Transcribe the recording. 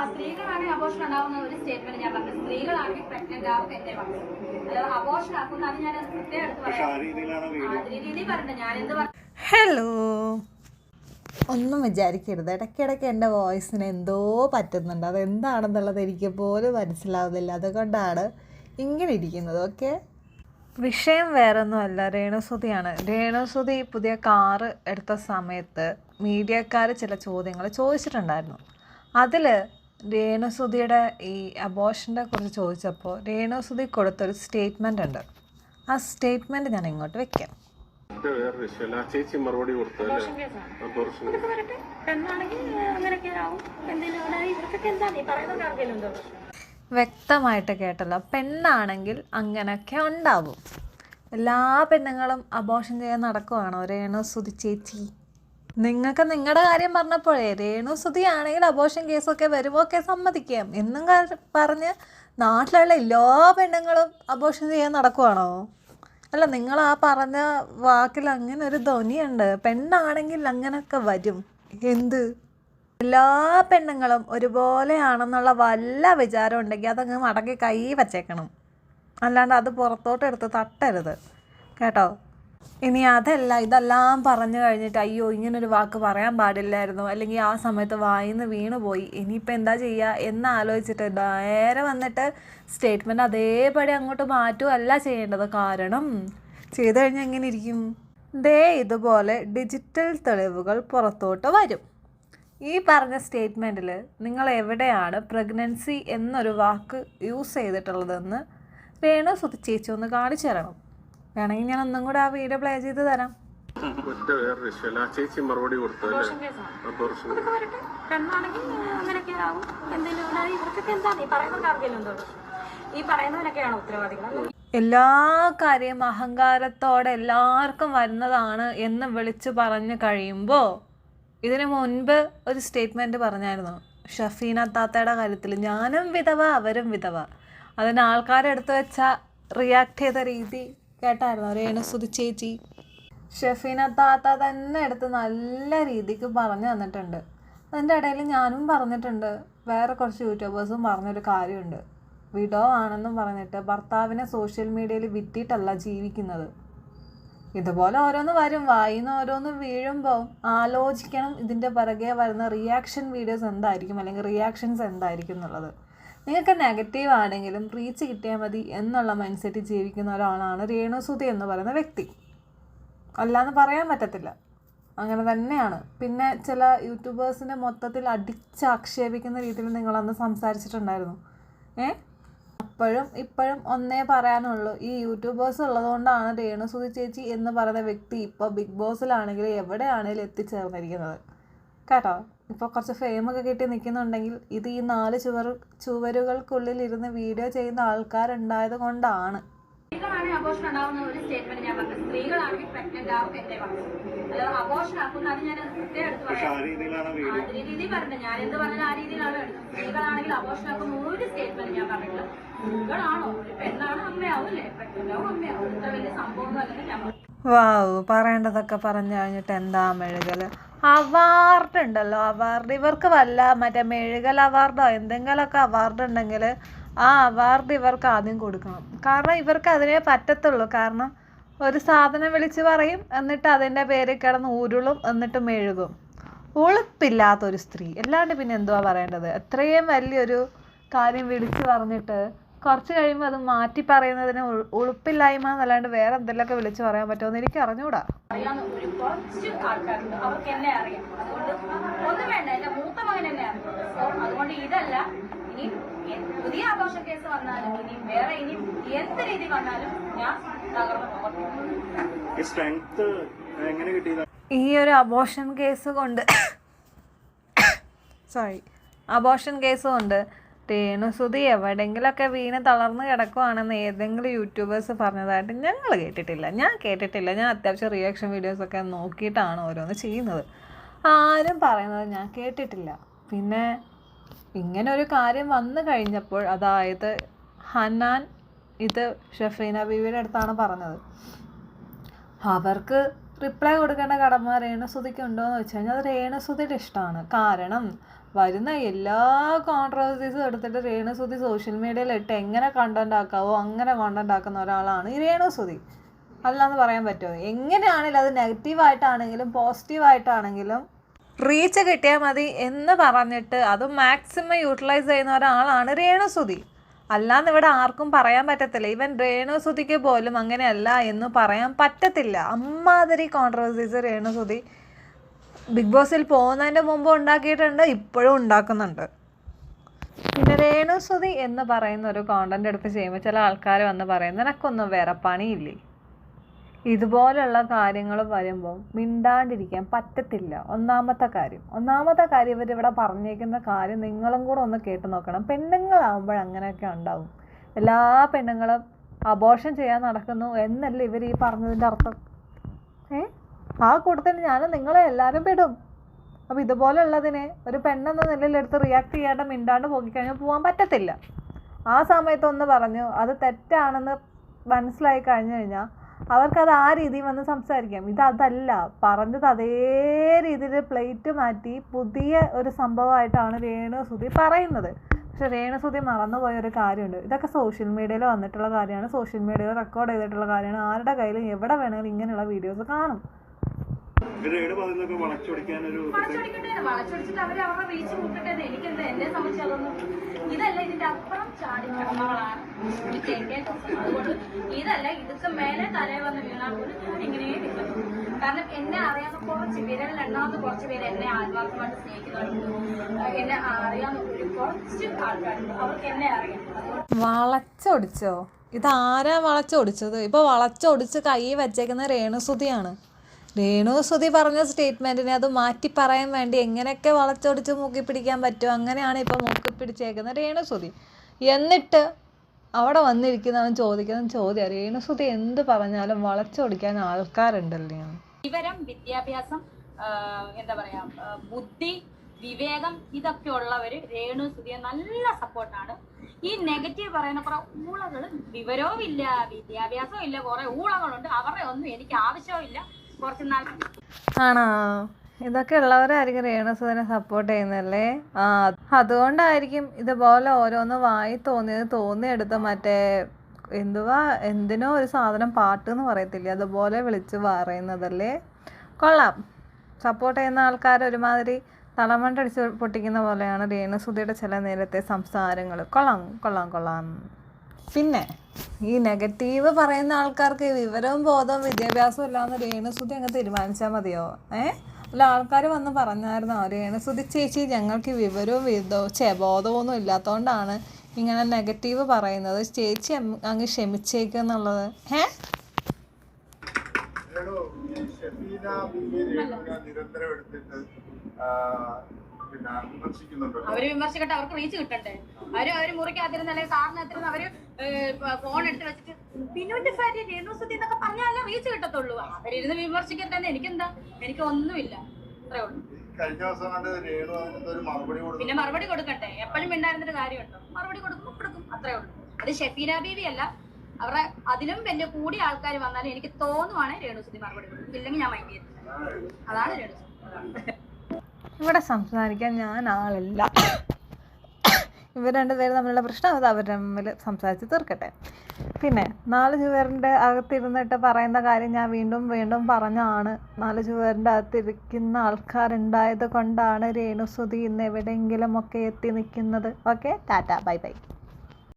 സ്ത്രീകളാണെങ്കിൽ abortion ഉണ്ടാവുന്ന ഒരു statement ഞാൻ പറഞ്ഞു. സ്ത്രീകളാണെങ്കിൽ പ്രഗ്നന്റ് ആവും എന്റെ പറഞ്ഞു. അതായത് അബോർഷൻ ആക്കുന്ന അത് ഞാൻ പ്രത്യേകം എടുത്ത് പറയാം. ആ രീതിയിൽ പറഞ്ഞു. ഞാൻ എന്ത് പറഞ്ഞു? ഹലോ, ഒന്നും വിചാരിക്കരുത്. ഇടയ്ക്കിടയ്ക്ക് എൻ്റെ വോയിസിന് എന്തോ പറ്റുന്നുണ്ട്. അതെന്താണെന്നുള്ളത് എനിക്ക് പോലും മനസ്സിലാവുന്നില്ല. അതുകൊണ്ടാണ് ഇങ്ങനെ ഇരിക്കുന്നത്. ഓക്കെ, വിഷയം വേറൊന്നുമല്ല, രേണുസുതിയാണ്. രേണുസുതി പുതിയ കാറ് എടുത്ത സമയത്ത് മീഡിയക്കാർ ചില ചോദ്യങ്ങൾ ചോദിച്ചിട്ടുണ്ടായിരുന്നു. അതിൽ രേണുസുതിയുടെ ഈ അബോർഷൻ്റെ കുറിച്ച് ചോദിച്ചപ്പോൾ രേണുസുതി കൊടുത്തൊരു സ്റ്റേറ്റ്മെൻ്റ് ഉണ്ട്. ആ സ്റ്റേറ്റ്മെൻറ്റ് ഞാൻ ഇങ്ങോട്ട് വെക്കാം. ചേച്ചി മറുപടി വ്യക്തമായിട്ട് കേട്ടല്ലോ. പെണ്ണാണെങ്കിൽ അങ്ങനെയൊക്കെ ഉണ്ടാവും. എല്ലാ പെണ്ണുങ്ങളും അബോർഷൻ ചെയ്യാൻ നടക്കുവാണോ രേണുസുതി ചേച്ചി? നിങ്ങൾക്ക് നിങ്ങളുടെ കാര്യം പറഞ്ഞപ്പോഴേ രേണുസുതി ആണെങ്കിൽ അബോർഷൻ കേസൊക്കെ വരുമ്പോൾ ഒക്കെ സമ്മതിക്കാം എന്നും പറഞ്ഞ് നാട്ടിലുള്ള എല്ലാ പെണ്ണുങ്ങളും അബോർഷൻ ചെയ്യാൻ നടക്കുവാണോ? അല്ല, നിങ്ങൾ ആ പറഞ്ഞ വാക്കിൽ അങ്ങനെ ഒരു ധ്വനിയുണ്ട്. പെണ്ണാണെങ്കിൽ അങ്ങനെയൊക്കെ വരും. എന്ത് എല്ലാ പെണ്ണുങ്ങളും ഒരുപോലെയാണെന്നുള്ള വല്ല വിചാരം ഉണ്ടെങ്കിൽ അതങ്ങ് മടക്കി കൈ വച്ചേക്കണം. അല്ലാണ്ട് അത് പുറത്തോട്ട് എടുത്ത് തട്ടരുത് കേട്ടോ. ഇനി അതല്ല, ഇതെല്ലാം പറഞ്ഞു കഴിഞ്ഞിട്ട് അയ്യോ ഇങ്ങനൊരു വാക്ക് പറയാൻ പാടില്ലായിരുന്നു, അല്ലെങ്കിൽ ആ സമയത്ത് വായിന്ന് വീണു പോയി, ഇനിയിപ്പോൾ എന്താ ചെയ്യുക എന്നാലോചിച്ചിട്ട് നേരെ വന്നിട്ട് സ്റ്റേറ്റ്മെൻറ്റ് അതേപടി അങ്ങോട്ട് മാറ്റുകയല്ല ചെയ്യേണ്ടത്. കാരണം ചെയ്തു കഴിഞ്ഞാൽ എങ്ങനെ ഇരിക്കും? ഇതുപോലെ ഡിജിറ്റൽ തെളിവുകൾ പുറത്തോട്ട് വരും. ഈ പറഞ്ഞ സ്റ്റേറ്റ്മെൻറ്റിൽ നിങ്ങൾ എവിടെയാണ് പ്രഗ്നൻസി എന്നൊരു വാക്ക് യൂസ് ചെയ്തിട്ടുള്ളതെന്ന് രേണുസുതി ചേച്ചി ഒന്ന് കാണിച്ചു തരണം. വേണമെങ്കിൽ ഞാൻ ഒന്നും കൂടെ ആ വീഡിയോ പ്ലേ ചെയ്ത് തരാം. ചേച്ചി മറുപടി എല്ലാ കാര്യം അഹങ്കാരത്തോടെ എല്ലാവർക്കും വരുന്നതാണ് എന്ന് വിളിച്ചു പറഞ്ഞു കഴിയുമ്പോൾ, ഇതിനു മുൻപ് ഒരു സ്റ്റേറ്റ്മെൻറ്റ് പറഞ്ഞായിരുന്നു ഷഫീന താത്തയുടെ കാര്യത്തിൽ, ഞാനും വിധവ അവരും വിധവ. അതിന് ആൾക്കാരെടുത്ത് വെച്ച റിയാക്ട് ചെയ്ത രീതി കേട്ടായിരുന്നു രേണുസുതി ചേച്ചി. ഷഫീന താത്ത തന്നെ എടുത്ത് നല്ല രീതിക്ക് പറഞ്ഞു തന്നിട്ടുണ്ട്. അതിൻ്റെ ഇടയിൽ ഞാനും പറഞ്ഞിട്ടുണ്ട്, വേറെ കുറച്ച് യൂട്യൂബേഴ്സും പറഞ്ഞൊരു കാര്യമുണ്ട്. വിഡോ ആണെന്നും പറഞ്ഞിട്ട് ഭർത്താവിനെ സോഷ്യൽ മീഡിയയിൽ വിറ്റിട്ടല്ല ജീവിക്കുന്നത്. ഇതുപോലെ ഓരോന്ന് വരും, വായിന്ന് ഓരോന്ന് വീഴുമ്പോൾ ആലോചിക്കണം ഇതിൻ്റെ പിറകെ വരുന്ന റിയാക്ഷൻ വീഡിയോസ് എന്തായിരിക്കും, അല്ലെങ്കിൽ റിയാക്ഷൻസ് എന്തായിരിക്കും എന്നുള്ളത്. നിങ്ങൾക്ക് നെഗറ്റീവ് ആണെങ്കിലും റീച്ച് കിട്ടിയാൽ മതി എന്നുള്ള മൈൻഡ് സെറ്റ് ജീവിക്കുന്ന ഒരാളാണ് രേണുസുതി എന്ന് പറയുന്ന വ്യക്തി. അല്ലാന്ന് പറയാൻ പറ്റത്തില്ല, അങ്ങനെ തന്നെയാണ്. പിന്നെ ചില യൂട്യൂബേഴ്സിനെ മൊത്തത്തിൽ അടിച്ചാക്ഷേപിക്കുന്ന രീതിയിൽ നിങ്ങളന്ന് സംസാരിച്ചിട്ടുണ്ടായിരുന്നു. അപ്പോഴും ഇപ്പോഴും ഒന്നേ പറയാനുള്ളൂ, ഈ യൂട്യൂബേഴ്സ് ഉള്ളതുകൊണ്ടാണ് രേണുസുതി ചേച്ചി എന്ന് പറയുന്ന വ്യക്തി ഇപ്പോൾ ബിഗ് ബോസിലാണെങ്കിലും എവിടെയാണെങ്കിലും എത്തിച്ചേർന്നിരിക്കുന്നത് കേട്ടോ. ഇപ്പോൾ കുറച്ച് ഫെയിമൊക്കെ കിട്ടി നിൽക്കുന്നുണ്ടെങ്കിൽ ഇത് ഈ 4 ചുവരുകൾക്കുള്ളിൽ ഇരുന്ന് വീഡിയോ ചെയ്യുന്ന ആൾക്കാരുണ്ടായത് കൊണ്ടാണ്. സ്ത്രീകളാണെങ്കിൽ അബോർഷൻ ഉണ്ടാവുന്ന ഒരു സ്റ്റേറ്റ്മെന്റ് ഞാൻ പറഞ്ഞു. സ്ത്രീകളാണെങ്കിൽ പ്രഗ്നന്റ് ആവും എന്റെ പറഞ്ഞു. അതായത് അബോർഷൻ ആക്കുന്ന അത് ഞാൻ പ്രത്യേകം എടുത്ത് പറയാം. ആ രീതിയിൽ പറഞ്ഞു. ഞാൻ എന്ത് പറഞ്ഞാൽ ആ രീതിയിലാണ് എടുത്തത്. സ്ത്രീകളാണെങ്കിൽ അബോർഷൻ ആക്കുന്ന ഒരു സ്റ്റേറ്റ്മെന്റ് ഞാൻ പറഞ്ഞില്ല. സ്ത്രീകളാണോ ഒരു പെണ്ണാണ് അമ്മയാവും അല്ലേ, പ്രഗ്നന്റ് ആവും അമ്മയാവും. ഇത്ര വലിയ സംഭവം അല്ലെങ്കിൽ ഞാൻ വാവ്, പറയേണ്ടതൊക്കെ പറഞ്ഞു കഴിഞ്ഞിട്ട് എന്താ മെഴുകൽ. അവാർഡ് ഉണ്ടല്ലോ, അവാർഡ് ഇവർക്ക് വല്ല മറ്റേ മെഴുകൽ അവാർഡോ എന്തെങ്കിലുമൊക്കെ അവാർഡ് ഉണ്ടെങ്കിൽ ആ അവാർഡ് ഇവർക്ക് ആദ്യം കൊടുക്കണം. കാരണം ഇവർക്ക് അതിനേ പറ്റത്തുള്ളൂ. കാരണം ഒരു സാധനം വിളിച്ച് പറയും, എന്നിട്ട് അതിൻ്റെ പേര് കിടന്ന് ഉരുളും, എന്നിട്ട് മെഴുകും. ഉളുപ്പില്ലാത്തൊരു സ്ത്രീ, അല്ലാണ്ട് പിന്നെ എന്തുവാ പറയേണ്ടത്? എത്രയും വലിയൊരു കാര്യം വിളിച്ച് പറഞ്ഞിട്ട് കുറച്ച് കഴിയുമ്പോൾ അത് മാറ്റി പറയുന്നതിന് ഉളുപ്പില്ലായ്മ എന്നല്ലാണ്ട് വേറെ എന്തെങ്കിലുമൊക്കെ വിളിച്ച് പറയാൻ പറ്റുമെന്ന് എനിക്ക് അറിഞ്ഞൂടാ. കുറച്ച് ആൾക്കാരുണ്ട്, അവർക്ക് എന്നെ അറിയാം. അതുകൊണ്ട് ഒന്നും വേണ്ട, എന്റെ മൂത്ത മകൻ എന്നെ അറിയാം. അതുകൊണ്ട് ഇതല്ല, ഇനി പുതിയ അബോർഷൻ കേസ് വന്നാലും ഇനി വേറെ ഇനി എന്ത് രീതി വന്നാലും ഞാൻ തകർന്നു പോകും. ഈ ഒരു അബോർഷൻ കേസ് കൊണ്ട് രേണുസുതി എവിടെയെങ്കിലുമൊക്കെ വീണ് തളർന്ന് കിടക്കുവാണെന്ന് ഏതെങ്കിലും യൂട്യൂബേഴ്സ് പറഞ്ഞതായിട്ട് ഞങ്ങൾ കേട്ടിട്ടില്ല. ഞാൻ അത്യാവശ്യം റിയാക്ഷൻ വീഡിയോസൊക്കെ നോക്കിയിട്ടാണ് ഓരോന്ന് ചെയ്യുന്നത്. ആരും പറയുന്നത് ഞാൻ കേട്ടിട്ടില്ല. പിന്നെ ഇങ്ങനെ ഒരു കാര്യം വന്നു കഴിഞ്ഞപ്പോൾ, അതായത് ഹന്നാൻ ഇത് ഷഫീന ബീവിയുടെ അടുത്താണ് പറഞ്ഞത്, അവർക്ക് റിപ്ലൈ കൊടുക്കേണ്ട കടമ രേണുസുതിക്ക് ഉണ്ടോ എന്ന് വെച്ച് കഴിഞ്ഞാൽ അത് രേണുസുതിയുടെ ഇഷ്ടമാണ്. കാരണം വരുന്ന എല്ലാ കോൺട്രവേഴ്സീസും എടുത്തിട്ട് രേണുസുതി സോഷ്യൽ മീഡിയയിൽ ഇട്ട് എങ്ങനെ കണ്ടന്റ് ആക്കാവോ അങ്ങനെ കണ്ടന്റ് ആക്കുന്ന ഒരാളാണ് ഈ രേണുസുതി. അല്ലാന്ന് പറയാൻ പറ്റുമോ? എങ്ങനെയാണെങ്കിലും അത് നെഗറ്റീവായിട്ടാണെങ്കിലും പോസിറ്റീവായിട്ടാണെങ്കിലും റീച്ച് കിട്ടിയാൽ മതി എന്ന് പറഞ്ഞിട്ട് അത് മാക്സിമം യൂട്ടിലൈസ് ചെയ്യുന്ന ഒരാളാണ് രേണുസുതി. അല്ലാന്ന് ഇവിടെ ആർക്കും പറയാൻ പറ്റത്തില്ല. ഈവൻ രേണുസുതിക്ക് പോലും അങ്ങനെയല്ല എന്ന് പറയാൻ പറ്റത്തില്ല. അമ്മാതിരി കോൺട്രവേഴ്സീസ് രേണുസുതി ബിഗ് ബോസിൽ പോകുന്നതിൻ്റെ മുമ്പ് ഉണ്ടാക്കിയിട്ടുണ്ട്, ഇപ്പോഴും ഉണ്ടാക്കുന്നുണ്ട്. പിന്നെ രേണുസുതി എന്ന് പറയുന്ന ഒരു കോണ്ടന്റ് എടുത്ത് ചെയ്യുമ്പോൾ ചില ആൾക്കാർ വന്ന് പറയും നിനക്കൊന്നും വേറെ പണിയില്ലേ. ഇതുപോലുള്ള കാര്യങ്ങൾ വരുമ്പോൾ മിണ്ടാണ്ടിരിക്കാൻ പറ്റത്തില്ല. ഒന്നാമത്തെ കാര്യം ഇവരിവിടെ പറഞ്ഞേക്കുന്ന കാര്യം നിങ്ങളും കൂടെ ഒന്ന് കേട്ട് നോക്കണം. പെണ്ണുങ്ങളാവുമ്പോൾ അങ്ങനെയൊക്കെ ഉണ്ടാവും. എല്ലാ പെണ്ണുങ്ങളും അബോർഷൻ ചെയ്യാൻ നടക്കുന്നു എന്നല്ല ഇവർ ഈ പറഞ്ഞതിൻ്റെ അർത്ഥം. ആ കൂട്ടത്തിൽ ഞാനും നിങ്ങളെ എല്ലാവരും പെടും. അപ്പോൾ ഇതുപോലുള്ളതിനെ ഒരു പെണ്ണെന്ന നിലയിലെടുത്ത് റിയാക്ട് ചെയ്യാണ്ട് മിണ്ടാണ്ട് പോയിക്കഴിഞ്ഞാൽ പോകാൻ പറ്റത്തില്ല. ആ സമയത്തൊന്ന് പറഞ്ഞു അത് തെറ്റാണെന്ന് മനസ്സിലായി കഴിഞ്ഞു കഴിഞ്ഞാൽ അവർക്കത് ആ രീതിയിൽ വന്ന് സംസാരിക്കാം. ഇതല്ല, പറഞ്ഞത് അതേ രീതിയിൽ പ്ലേറ്റ് മാറ്റി പുതിയ ഒരു സംഭവമായിട്ടാണ് രേണുസുതി പറയുന്നത്. പക്ഷെ രേണുസുതി മറന്നുപോയൊരു കാര്യമുണ്ട്. ഇതൊക്കെ സോഷ്യൽ മീഡിയയിൽ വന്നിട്ടുള്ള കാര്യമാണ്, സോഷ്യൽ മീഡിയയിൽ റെക്കോർഡ് ചെയ്തിട്ടുള്ള കാര്യമാണ്. ആരുടെ കയ്യിലും എവിടെ വേണമെങ്കിലും ഇങ്ങനെയുള്ള വീഡിയോസ് കാണും. വളച്ചൊടിച്ചിട്ട് അവര് അവരുടെ റീച്ച് കൂട്ടട്ടെ. എനിക്കെന്താ, എന്നെ സംബന്ധിച്ച് അതൊന്നും ഇതല്ല, ഇതിന്റെ അപ്പുറം ചാടി കടമകളാണ്. അതുകൊണ്ട് ഇതല്ല, ഇതൊക്കെ മേലെ തലേ വന്ന് വീണാൽ പോലും ഞാൻ ഇങ്ങനെ നിൽക്കുന്നു. കാരണം എന്നെ അറിയാവുന്ന കുറച്ച് വിരലിൽ എണ്ണാവുന്ന കുറച്ച് പേര് എന്നെ ആത്മാർത്ഥമായിട്ട് സ്നേഹിക്കുന്നുണ്ട്. എന്നെ അറിയാവുന്ന ഒരു കുറച്ച് ആൾക്കാരുണ്ട്, അവർക്ക് എന്നെ അറിയാം. വളച്ചൊടിച്ചോ? ഇതാരാ വളച്ചൊടിച്ചത്? ഇപ്പോൾ വളച്ചൊടിച്ച് കൈ വച്ചേക്കുന്ന രേണുസുതിയാണ്. രേണുസുതി പറഞ്ഞ സ്റ്റേറ്റ്മെൻറ്റിനെ അത് മാറ്റി പറയാൻ വേണ്ടി എങ്ങനെയൊക്കെ വളച്ചൊടിച്ച് മൂക്കി പിടിക്കാൻ പറ്റുമോ അങ്ങനെയാണ് ഇപ്പോൾ മൂക്കി പിടിച്ചേക്കുന്ന രേണുസുതി. എന്നിട്ട് അവിടെ വന്നിരിക്കുന്നവൻ ചോദിക്കുന്ന ചോദ്യം രേണുസുതി എന്ത് പറഞ്ഞാലും വളച്ചൊടിക്കാൻ ആൾക്കാരുണ്ടല്ലേ. വിവരം, വിദ്യാഭ്യാസം, എന്താ പറയാ, ബുദ്ധി, വിവേകം, ഇതൊക്കെ ഉള്ളവര് രേണുസുതിയെ നല്ല സപ്പോർട്ടാണ്. ഈ നെഗറ്റീവ് പറയുന്ന കുറെ ഊളകൾ, വിവരവും ഇല്ല വിദ്യാഭ്യാസവും ഇല്ല, കുറെ ഊളകളുണ്ട്. അവരുടെ ഒന്നും എനിക്ക് ആവശ്യവും ഇല്ല. ആണോ? ഇതൊക്കെ ഉള്ളവരായിരിക്കും രേണുസുതിനെ സപ്പോർട്ട് ചെയ്യുന്നല്ലേ. അതുകൊണ്ടായിരിക്കും ഇതുപോലെ ഓരോന്ന് വായി തോന്നിയെടുത്ത് മറ്റേ എന്തിനോ ഒരു സാധനം പാട്ട് എന്ന് പറയത്തില്ലേ, അതുപോലെ വിളിച്ച് പറയുന്നതല്ലേ. കൊള്ളാം. സപ്പോർട്ട് ചെയ്യുന്ന ആൾക്കാർ ഒരുമാതിരി തലമണ്ടടിച്ച് പൊട്ടിക്കുന്ന പോലെയാണ് രേണുസുതിയുടെ ചില നേരത്തെ സംസാരങ്ങൾ. കൊള്ളാം. പിന്നെ ഈ നെഗറ്റീവ് പറയുന്ന ആൾക്കാർക്ക് വിവരവും ബോധവും വിദ്യാഭ്യാസവും ഇല്ലാന്ന് രേണുസുതി അങ്ങ് തീരുമാനിച്ചാൽ മതിയോ? അല്ല, ആൾക്കാർ വന്ന് പറഞ്ഞായിരുന്നോ രേണുസുതി ചേച്ചി ഞങ്ങൾക്ക് വിവരവും ബോധമൊന്നും ഇല്ലാത്തതുകൊണ്ടാണ് ഇങ്ങനെ നെഗറ്റീവ് പറയുന്നത്, ചേച്ചി അങ്ങ് ക്ഷമിച്ചേക്കെന്നുള്ളത്. അവര് വിമർശിക്കട്ടെ, അവർക്ക് റീച്ച് കിട്ടണ്ടേ. അവര് മുറിക്കകത്തിരുന്ന് അല്ലെങ്കിൽ കാറിനകത്തിരുന്ന് അവര് ഫോൺ എടുത്ത് വെച്ചിട്ട് പിന്നോന്റെ ഫാറ്റ് രേണുസുതി എന്നൊക്കെ പറഞ്ഞാലേ റീച്ച് കിട്ടത്തുള്ളൂ. അവരിരുന്ന് വിമർശിക്കട്ടെ. എനിക്കെന്താ, എനിക്ക് ഒന്നുമില്ല, അത്രേ ഉള്ളൂ. പിന്നെ മറുപടി കൊടുക്കട്ടെ. എപ്പോഴും മിണ്ടായിരുന്നൊരു കാര്യമുണ്ടോ? മറുപടി കൊടുക്കും, അത്രേ ഉള്ളൂ. അത് ഷെഫീന ബീവി അല്ല, അവരുടെ അതിലും വലിയ കൂടിയ ആൾക്കാർ വന്നാലും എനിക്ക് തോന്നുവാണെങ്കിൽ രേണുസുതി മറുപടി കൊടുക്കും, ഇല്ലെങ്കിൽ ഞാൻ മൈൻഡ് ചെയ്തില്ല. അതാണ് രേണുസുതി. ഇവിടെ സംസാരിക്കാൻ ഞാൻ ആളില്ല. ഇവർ രണ്ടുപേരും തമ്മിലുള്ള പ്രശ്നം അത് അവർ തമ്മിൽ സംസാരിച്ച് തീർക്കട്ടെ. പിന്നെ 4 ചുവരിൻ്റെ അകത്തിരുന്നിട്ട് പറയുന്ന കാര്യം ഞാൻ വീണ്ടും പറഞ്ഞാണ്. 4 ചുവരിൻ്റെ അകത്തിരിക്കുന്ന ആൾക്കാരുണ്ടായത് കൊണ്ടാണ് രേണുസുതി ഇന്ന് എവിടെയെങ്കിലും ഒക്കെ എത്തി നിൽക്കുന്നത്. Okay, ta-ta, by.